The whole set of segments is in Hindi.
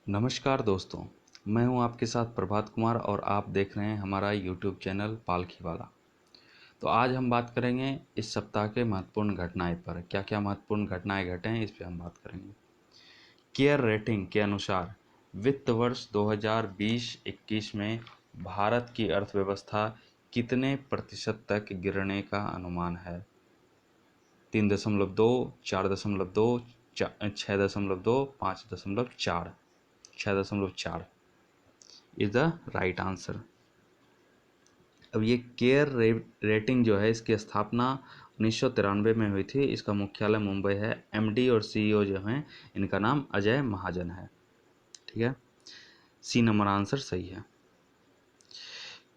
नमस्कार दोस्तों, मैं हूं आपके साथ प्रभात कुमार और आप देख रहे हैं हमारा यूट्यूब चैनल पालखी वाला। तो आज हम बात करेंगे इस सप्ताह के महत्वपूर्ण घटनाएं पर। क्या क्या महत्वपूर्ण घटनाएं घटे हैं इस पे हम बात करेंगे। केयर रेटिंग के अनुसार वित्त वर्ष 2020-21 में भारत की अर्थव्यवस्था कितने प्रतिशत तक गिरने का अनुमान है? 3.2, 4.2, 6.2, 5.4। 6.4 इज द राइट आंसर। अब ये केयर रेटिंग जो है इसकी स्थापना 1993 में हुई थी। इसका मुख्यालय मुंबई है। एमडी और सीईओ जो हैं इनका नाम अजय महाजन है। ठीक है, सी नंबर आंसर सही है।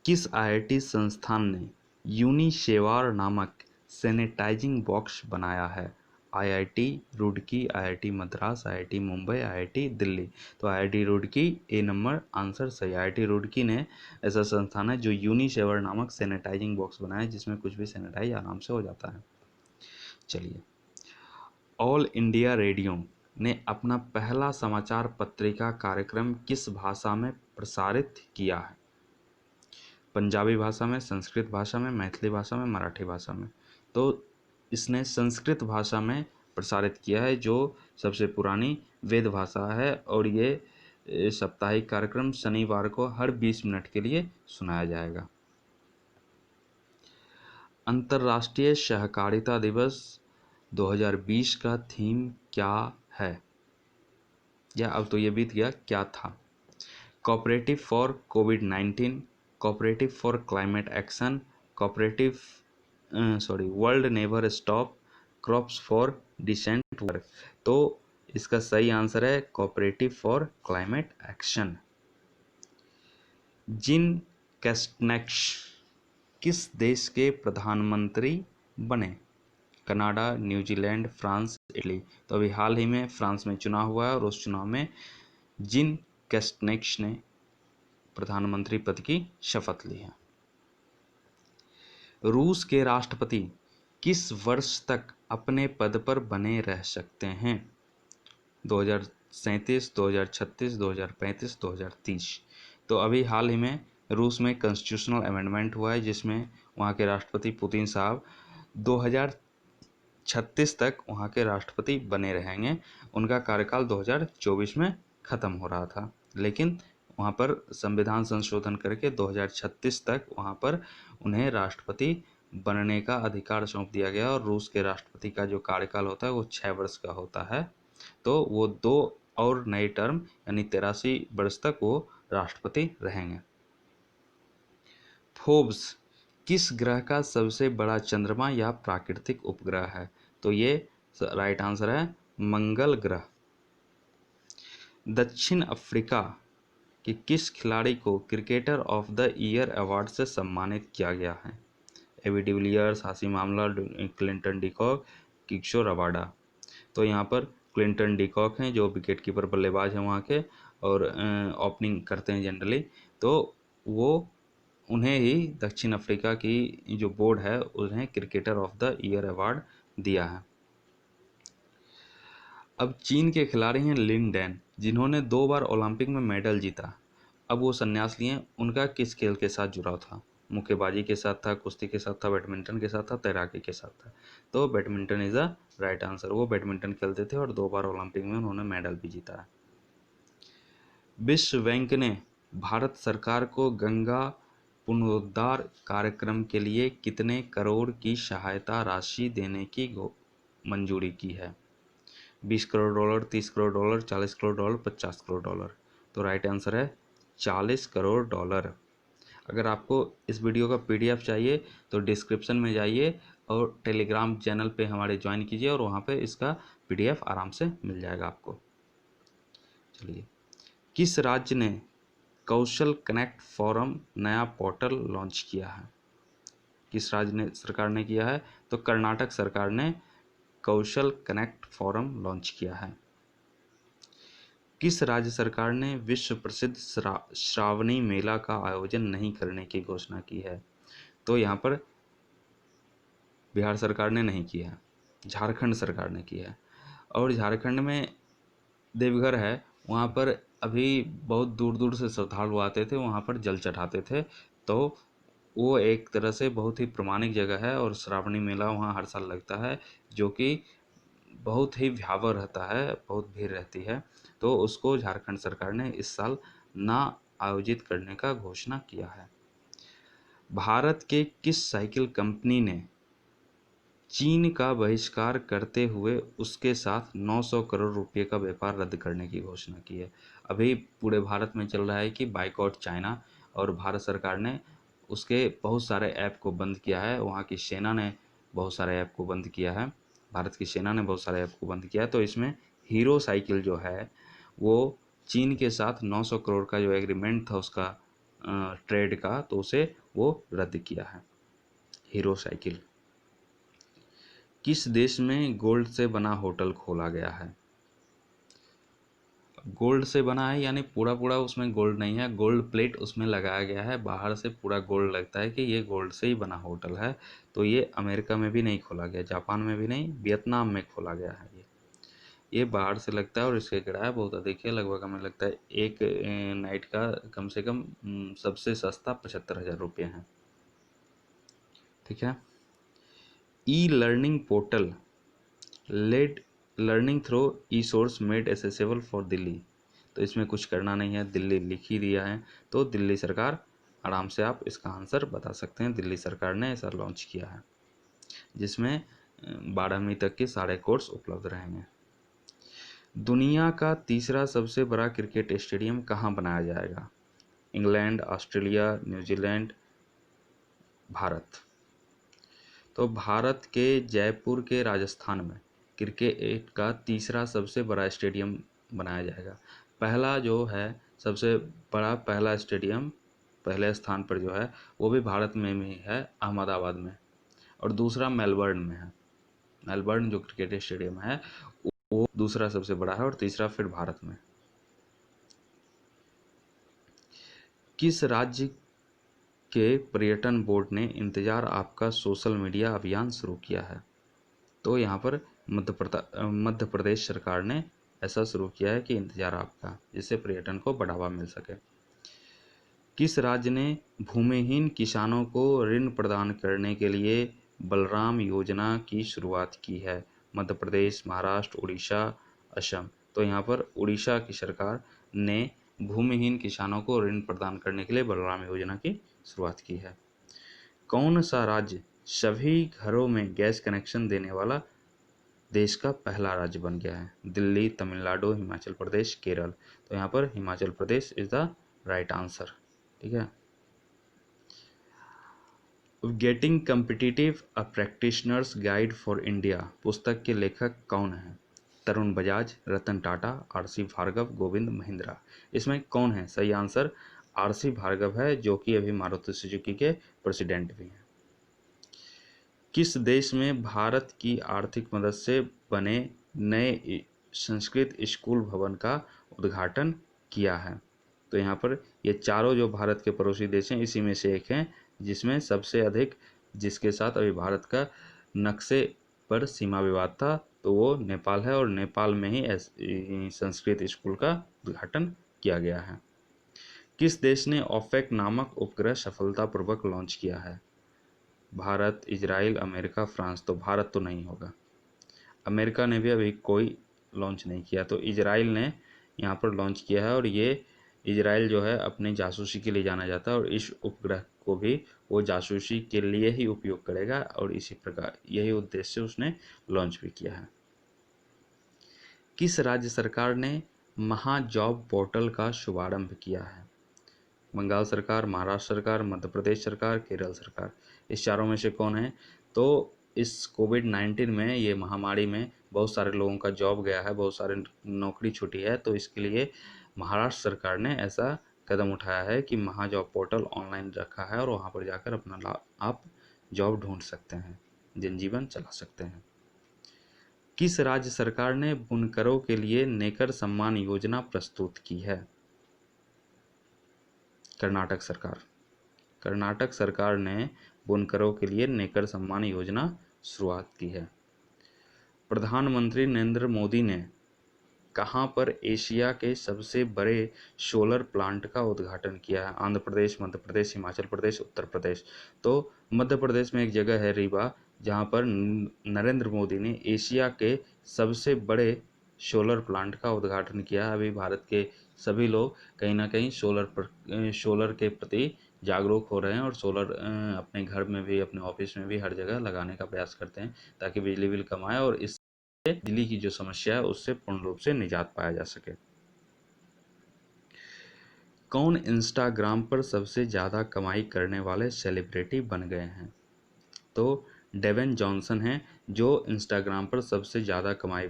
किस आईआईटी संस्थान ने यूनिशेवार नामक सैनिटाइजिंग बॉक्स बनाया है? IIT Roorkee, IIT Madras, IIT Mumbai, IIT Delhi. तो आईआईटी रुड़की ए नंबर आंसर सही। आईआईटी रुड़की ने ऐसा संस्थान है जो यूनिशेवर नामक सैनिटाइजिंग बॉक्स बनाया है जिसमें कुछ भी सैनिटाइज आराम से हो जाता है। चलिए, ऑल इंडिया रेडियो ने अपना पहला समाचार पत्रिका कार्यक्रम किस भाषा में प्रसारित किया है? पंजाबी भाषा में, संस्कृत भाषा में, मैथिली भाषा में, मराठी भाषा में। तो इसने संस्कृत भाषा में प्रसारित किया है जो सबसे पुरानी वेद भाषा है। और ये साप्ताहिक कार्यक्रम शनिवार को हर 20 मिनट के लिए सुनाया जाएगा। अंतर्राष्ट्रीय सहकारिता दिवस 2020 का थीम क्या है? या अब तो ये बीत गया, क्या था? कोऑपरेटिव फॉर कोविड-19, cooperative for climate action, cooperative world never stop, crops for decent work. तो इसका सही आंसर है कोऑपरेटिव फॉर क्लाइमेट एक्शन। जिन कैस्टनेक्स किस देश के प्रधानमंत्री बने? Canada, New Zealand, France, Italy. तो अभी हाल ही में फ्रांस में चुनाव हुआ है और उस चुनाव में जिन कैस्टनेक्स ने प्रधानमंत्री पद की शपथ ली है। रूस के राष्ट्रपति किस वर्ष तक अपने पद पर बने रह सकते हैं? 2037, 2036, 2035, 2030। तो अभी हाल ही में रूस में कॉन्स्टिट्यूशनल अमेंडमेंट हुआ है जिसमें वहाँ के राष्ट्रपति पुतिन साहब 2036 तक वहाँ के राष्ट्रपति बने रहेंगे। उनका कार्यकाल 2024 में ख़त्म हो रहा था, लेकिन वहाँ पर संविधान संशोधन करके 2036 तक वहाँ पर उन्हें राष्ट्रपति बनने का अधिकार सौंप दिया गया। और रूस के राष्ट्रपति का जो कार्यकाल होता है वो 6 वर्ष का होता है। तो वो 2 और नए टर्म यानी 83 वर्ष तक वो राष्ट्रपति रहेंगे। फोर्ब्स किस ग्रह का सबसे बड़ा चंद्रमा या प्राकृतिक उपग्रह है? तो ये राइट आंसर है मंगल ग्रह। दक्षिण अफ्रीका कि किस खिलाड़ी को cricketer of the year award से सम्मानित किया गया है? AB de Villiers, Hashim Amla, Clinton de Kock, Kagiso Rabada. तो यहाँ पर क्लिंटन डिकॉक हैं जो विकेट कीपर बल्लेबाज हैं वहाँ के और ओपनिंग करते हैं जनरली। तो वो उन्हें ही दक्षिण अफ्रीका की जो बोर्ड है उन्हें cricketer of the year award दिया है। अब चीन के खिलाड़ी हैं लिन डैन जिन्होंने 2 बार ओलंपिक में मेडल जीता। अब वो संन्यास लिए। उनका किस खेल के साथ जुड़ाव था? मुक्केबाजी के साथ था, कुश्ती के साथ था, बैडमिंटन के साथ था, तैराकी के साथ था। तो badminton is the right answer. वो बैडमिंटन खेलते थे और 2 बार ओलंपिक में उन्होंने मेडल भी जीता है। विश्व बैंक ने भारत सरकार को गंगा पुनरुद्धार कार्यक्रम के लिए कितने करोड़ की सहायता राशि देने की मंजूरी की है? 20 crore dollar, 30 crore dollar, 40 crore dollar, 50 crore dollar. तो राइट आंसर है 40 करोड़ डॉलर। अगर आपको इस वीडियो का पीडीएफ चाहिए तो डिस्क्रिप्शन में जाइए और टेलीग्राम चैनल पे हमारे ज्वाइन कीजिए और वहाँ पे इसका पीडीएफ आराम से मिल जाएगा आपको। चलिए, किस राज्य ने कौशल कनेक्ट फोरम नया पोर्टल लॉन्च किया है? किस राज्य ने सरकार ने किया है? तो कर्नाटक सरकार ने कौशल कनेक्ट फोरम लॉन्च किया है। किस राज्य सरकार ने विश्व प्रसिद्ध श्रावणी मेला का आयोजन नहीं करने की घोषणा की है? तो यहाँ पर बिहार सरकार ने नहीं किया है, झारखंड सरकार ने किया है। और झारखंड में देवघर है, वहाँ पर अभी बहुत दूर दूर से श्रद्धालु आते थे, वहाँ पर जल चढ़ाते थे। तो वो एक तरह से बहुत ही प्रमाणिक जगह है और श्रावणी मेला वहाँ हर साल लगता है, जो कि बहुत ही भयावह रहता है, बहुत भीड़ रहती है। तो उसको झारखंड सरकार ने इस साल ना आयोजित करने का घोषणा किया है। भारत के किस साइकिल कंपनी ने चीन का बहिष्कार करते हुए उसके साथ 900 करोड़ रुपए का व्यापार रद्द करने की घोषणा की है? अभी पूरे भारत में चल रहा है कि बाइकआउट चाइना, और भारत सरकार ने उसके बहुत सारे ऐप को बंद किया है। वहाँ की सेना ने बहुत सारे ऐप को बंद किया है, भारत की सेना ने बहुत सारे ऐप को बंद किया है। तो इसमें हीरो साइकिल जो है वो चीन के साथ 900 करोड़ का जो एग्रीमेंट था उसका ट्रेड का, तो उसे वो रद्द किया है। हीरो साइकिल किस देश में गोल्ड से बना होटल खोला गया है? गोल्ड से बना है यानी पूरा पूरा उसमें गोल्ड नहीं है, गोल्ड प्लेट उसमें लगाया गया है, बाहर से पूरा गोल्ड लगता है कि ये गोल्ड से ही बना होटल है। तो ये अमेरिका में भी नहीं खोला गया, जापान में भी नहीं, वियतनाम में खोला गया है। ये बाहर से लगता है और इसके किराया बहुत अधिक है, लगभग हमें लगता है एक नाइट का कम से कम सबसे सस्ता 75,000 रुपये है। ठीक है। E learning portal led learning through e source made accessible for Delhi. तो इसमें कुछ करना नहीं है, दिल्ली लिख ही दिया है। तो दिल्ली सरकार, आराम से आप इसका आंसर बता सकते हैं। दिल्ली सरकार ने ऐसा लॉन्च किया है जिसमें 12वीं तक के सारे कोर्स उपलब्ध रहेंगे। दुनिया का तीसरा सबसे बड़ा क्रिकेट स्टेडियम कहाँ बनाया जाएगा? England, Australia, New Zealand, Bharat. तो भारत के जयपुर के राजस्थान में क्रिकेट का तीसरा सबसे बड़ा स्टेडियम बनाया जाएगा। पहला जो है सबसे बड़ा पहला स्टेडियम पहले स्थान पर जो है वो भी भारत में ही है, अहमदाबाद में, और दूसरा मेलबर्न में है। मेलबर्न जो क्रिकेट स्टेडियम है वो दूसरा सबसे बड़ा है और तीसरा फिर भारत में। किस राज्य के पर्यटन बोर्ड ने इंतजार आपका सोशल मीडिया अभियान शुरू किया है? तो यहाँ पर मध्य प्रदेश सरकार ने ऐसा शुरू किया है कि इंतजार आपका, जिससे पर्यटन को बढ़ावा मिल सके। किस राज्य ने भूमिहीन किसानों को ऋण प्रदान करने के लिए बलराम योजना की शुरुआत की है? मध्य प्रदेश, महाराष्ट्र, उड़ीसा, असम। तो यहाँ पर उड़ीसा की सरकार ने भूमिहीन किसानों को ऋण प्रदान करने के लिए बलराम योजना की शुरुआत की है। कौन सा राज्य सभी घरों में गैस कनेक्शन देने वाला देश का पहला राज्य बन गया है? दिल्ली, तमिलनाडु, हिमाचल प्रदेश, केरल। तो यहाँ पर Himachal Pradesh is the right answer. ठीक है। Getting competitive a practitioners guide for India पुस्तक के लेखक कौन हैं? तरुण बजाज, रतन टाटा, आरसी भार्गव, गोविंद महिंद्रा। इसमें कौन है? सही आंसर आरसी भार्गव है, जो कि अभी मारुति सुजुकी के प्रेसिडेंट भी हैं। किस देश में भारत की आर्थिक मदद से बने नए संस्कृत स्कूल भवन का उद्घाटन किया है? तो यहाँ पर ये चारों जो भारत के पड़ोसी देश हैं इसी में से एक हैं, जिसमें सबसे अधिक जिसके साथ अभी भारत का नक्शे पर सीमा विवाद था तो वो नेपाल है, और नेपाल में ही संस्कृत स्कूल का उद्घाटन किया गया है। किस देश ने ओपेक नामक उपग्रह सफलतापूर्वक लॉन्च किया है? Bharat, Israel, America, France. तो भारत तो नहीं होगा, अमेरिका ने भी अभी कोई लॉन्च नहीं किया, तो इजराइल ने यहाँ पर लॉन्च किया है। और ये इजराइल जो है अपनी जासूसी के लिए जाना जाता है, और इस उपग्रह को भी वो जासूसी के लिए ही उपयोग करेगा, और इसी प्रकार यही उद्देश्य से उसने लॉन्च भी किया है। किस राज्य सरकार ने महाजॉब पोर्टल का शुभारंभ किया है? बंगाल सरकार, महाराष्ट्र सरकार, मध्य प्रदेश सरकार, केरल सरकार। इस चारों में से कौन है? तो इस कोविड-19 में, ये महामारी में बहुत सारे लोगों का जॉब गया है, बहुत सारे नौकरी छूटी है, तो इसके लिए महाराष्ट्र सरकार ने ऐसा कदम उठाया है कि महाजॉब पोर्टल ऑनलाइन रखा है और वहाँ पर जाकर अपना आप जॉब ढूंढ सकते हैं, जनजीवन चला सकते हैं। किस राज्य सरकार ने बुनकरों के लिए नेकर सम्मान योजना प्रस्तुत की है? कर्नाटक सरकार। कर्नाटक सरकार ने बुनकरों के लिए नेकर सम्मान योजना शुरुआत की है। प्रधानमंत्री नरेंद्र मोदी ने कहाँ पर एशिया के सबसे बड़े सोलर प्लांट का उद्घाटन किया है? आंध्र प्रदेश, मध्य प्रदेश, हिमाचल प्रदेश, उत्तर प्रदेश। तो मध्य प्रदेश में एक जगह है रीवा, जहाँ पर नरेंद्र मोदी ने एशिया के सबसे बड़े सोलर प्लांट का उद्घाटन किया। अभी भारत के सभी लोग कहीं ना कहीं सोलर के प्रति जागरूक हो रहे हैं और सोलर अपने घर में भी, अपने ऑफिस में भी, हर जगह लगाने का प्रयास करते हैं ताकि बिजली बिल कम आए और इससे बिजली की जो समस्या है उससे पूर्ण रूप से निजात पाया जा सके। कौन इंस्टाग्राम पर सबसे ज़्यादा कमाई करने वाले सेलिब्रिटी बन गए हैं? तो डेवेन जॉनसन हैं जो इंस्टाग्राम पर सबसे ज़्यादा कमाई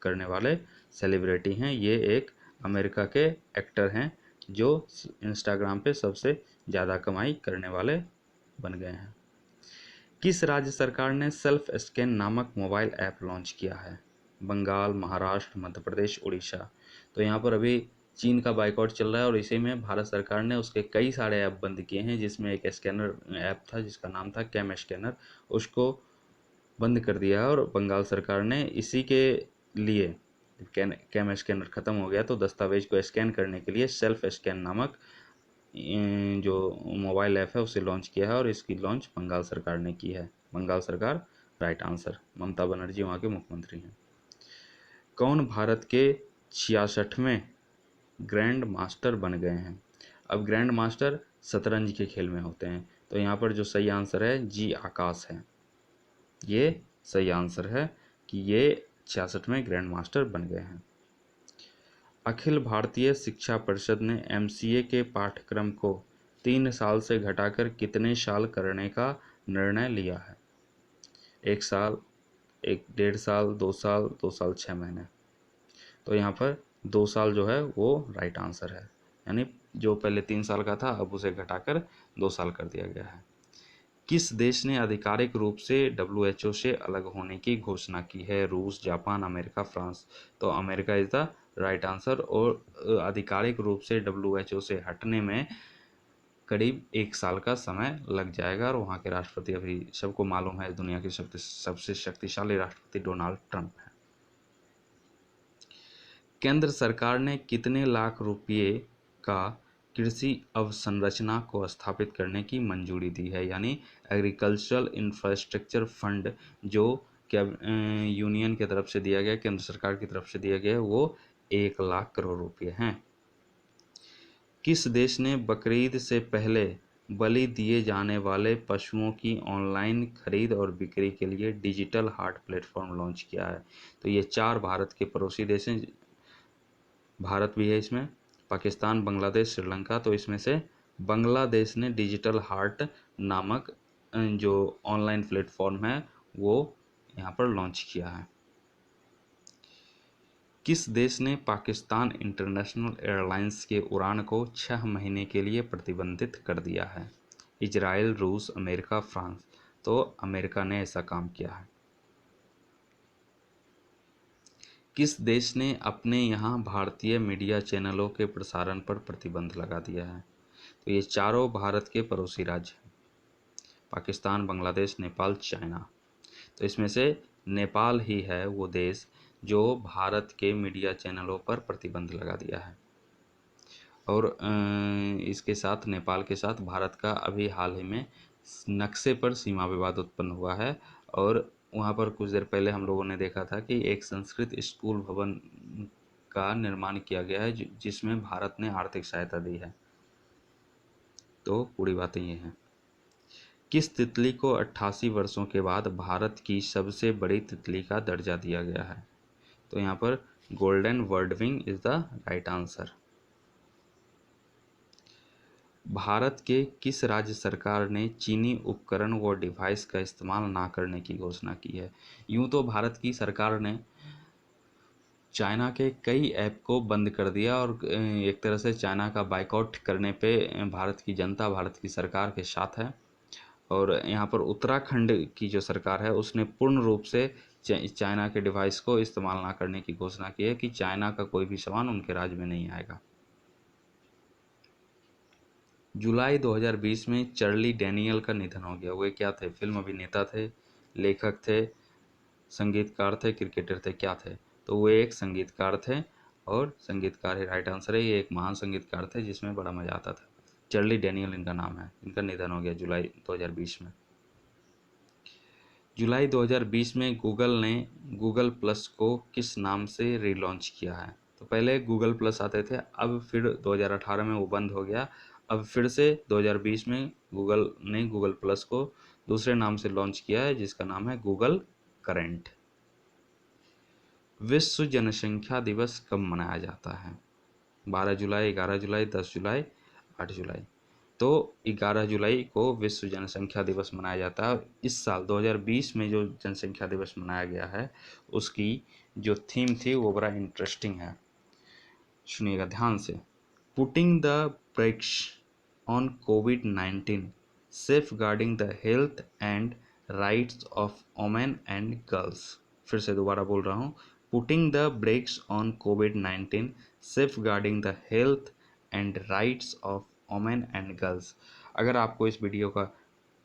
करने वाले सेलिब्रिटी हैं। ये एक अमेरिका के एक्टर हैं जो इंस्टाग्राम पे सबसे ज़्यादा कमाई करने वाले बन गए हैं। किस राज्य सरकार ने सेल्फ स्कैन नामक मोबाइल ऐप लॉन्च किया है? बंगाल, महाराष्ट्र, मध्य प्रदेश, उड़ीसा। तो यहाँ पर अभी चीन का बाइकआउट चल रहा है और इसी में भारत सरकार ने उसके कई सारे ऐप बंद किए हैं, जिसमें एक स्कैनर ऐप था जिसका नाम था कैम स्कैनर, उसको बंद कर दिया है। और बंगाल सरकार ने इसी के लिए कैम स्कैनर ख़त्म हो गया तो दस्तावेज को स्कैन करने के लिए सेल्फ स्कैन नामक जो मोबाइल ऐप है उसे लॉन्च किया है और इसकी लॉन्च बंगाल सरकार ने की है। बंगाल सरकार राइट आंसर। ममता बनर्जी वहाँ के मुख्यमंत्री हैं। कौन भारत के 66वें ग्रैंड मास्टर बन गए हैं? अब ग्रैंड मास्टर शतरंज के खेल में होते हैं, तो यहाँ पर जो सही आंसर है जी आकाश है। ये सही आंसर है कि ये 66वें ग्रैंड मास्टर बन गए हैं। अखिल भारतीय शिक्षा परिषद ने एमसीए के पाठ्यक्रम को 3 साल से घटाकर कितने साल करने का निर्णय लिया है? 1 साल, 1.5 साल, 2 साल, 2 साल 6 महीने। तो यहाँ पर 2 साल जो है वो राइट आंसर है, यानी जो पहले 3 साल का था अब उसे घटाकर 2 साल कर दिया गया है। किस देश ने आधिकारिक रूप से WHO से अलग होने की घोषणा की है? रूस, जापान, अमेरिका, फ्रांस। तो America is the right answer. और आधिकारिक रूप से WHO से हटने में करीब 1 साल का समय लग जाएगा और वहाँ के राष्ट्रपति अभी सबको मालूम है दुनिया के सबसे शक्तिशाली राष्ट्रपति डोनाल्ड ट्रंप है। केंद्र सरकार ने कितने लाख रुपये का कृषि अवसंरचना को स्थापित करने की मंजूरी दी है? यानी एग्रीकल्चरल इंफ्रास्ट्रक्चर फंड जो यूनियन की तरफ से दिया गया, केंद्र सरकार की तरफ से दिया गया, वो 1 लाख करोड़ रुपये हैं। किस देश ने बकरीद से पहले बलि दिए जाने वाले पशुओं की ऑनलाइन खरीद और बिक्री के लिए डिजिटल हाट प्लेटफॉर्म लॉन्च किया है? तो ये 4 भारत के पड़ोसी देश हैं, भारत भी है इसमें, पाकिस्तान, बांग्लादेश, श्रीलंका। तो इसमें से बांग्लादेश ने डिजिटल हार्ट नामक जो ऑनलाइन प्लेटफॉर्म है वो यहाँ पर लॉन्च किया है। किस देश ने पाकिस्तान इंटरनेशनल एयरलाइंस के उड़ान को 6 महीने के लिए प्रतिबंधित कर दिया है? इजराइल, रूस, अमेरिका, फ्रांस। तो अमेरिका ने ऐसा काम किया है। किस देश ने अपने यहाँ भारतीय मीडिया चैनलों के प्रसारण पर प्रतिबंध लगा दिया है? तो ये चारों भारत के पड़ोसी राज्य हैं, पाकिस्तान, बांग्लादेश, नेपाल, चाइना। तो इसमें से नेपाल ही है वो देश जो भारत के मीडिया चैनलों पर प्रतिबंध लगा दिया है। और इसके साथ, नेपाल के साथ भारत का अभी हाल ही में नक्शे पर सीमा विवाद उत्पन्न हुआ है और वहाँ पर कुछ देर पहले हम लोगों ने देखा था कि एक संस्कृत स्कूल भवन का निर्माण किया गया है जिसमें भारत ने आर्थिक सहायता दी है। तो पूरी बातें ये हैं। किस तितली को 88 वर्षों के बाद भारत की सबसे बड़ी तितली का दर्जा दिया गया है? तो यहाँ पर golden birdwing is the right answer. Bharat के किस राज्य सरकार ने चीनी उपकरण व डिवाइस का इस्तेमाल ना करने की घोषणा की है? यूं तो भारत की सरकार ने चाइना के कई ऐप को बंद कर दिया और एक तरह से चाइना का बाइकआउट करने पे भारत की जनता, भारत की सरकार के साथ है। और यहाँ पर उत्तराखंड की जो सरकार है उसने पूर्ण रूप से चाइना के डिवाइस को इस्तेमाल ना करने की घोषणा की है कि चाइना का कोई भी सामान उनके राज्य में नहीं आएगा। जुलाई 2020 में चार्ली डैनियल का निधन हो गया। वे क्या थे? फिल्म अभिनेता थे, लेखक थे, संगीतकार थे, क्रिकेटर थे, क्या थे? तो वे एक संगीतकार थे और संगीतकार है, राइट आंसर है। ये एक महान संगीतकार थे जिसमें बड़ा मज़ा आता था। चार्ली डैनियल इनका नाम है। इनका निधन हो गया जुलाई 2020 में। जुलाई 2020 में गूगल ने गूगल प्लस को किस नाम से रीलॉन्च किया है? तो पहले गूगल प्लस आते थे, अब फिर 2018 में वो बंद हो गया। अब फिर से 2020 में गूगल ने गूगल प्लस को दूसरे नाम से लॉन्च किया है जिसका नाम है गूगल करेंट। विश्व जनसंख्या दिवस कब मनाया जाता है? 12 जुलाई, 11 जुलाई, 10 जुलाई, 8 जुलाई। तो 11 जुलाई को विश्व जनसंख्या दिवस मनाया जाता है। इस साल 2020 में जो जनसंख्या दिवस मनाया गया है उसकी जो थीम थी वो बड़ा इंटरेस्टिंग है, सुनिएगा ध्यान से। पुटिंग द ब्रेक्स ऑन कोविड-19, safeguarding the health and rights of women and girls. फिर से दोबारा बोल रहा हूँ, पुटिंग द ब्रेक्स ऑन कोविड-19, safeguarding the health and rights of women and girls. अगर आपको इस वीडियो का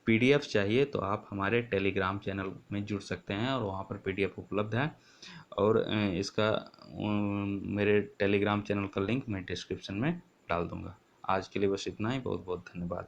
पीडीएफ चाहिए तो आप हमारे टेलीग्राम चैनल में जुड़ सकते हैं और वहाँ पर पीडीएफ उपलब्ध है। और इसका मेरे टेलीग्राम चैनल का लिंक मैं डिस्क्रिप्शन में डाल दूँगा। आज के लिए बस इतना ही। बहुत बहुत धन्यवाद।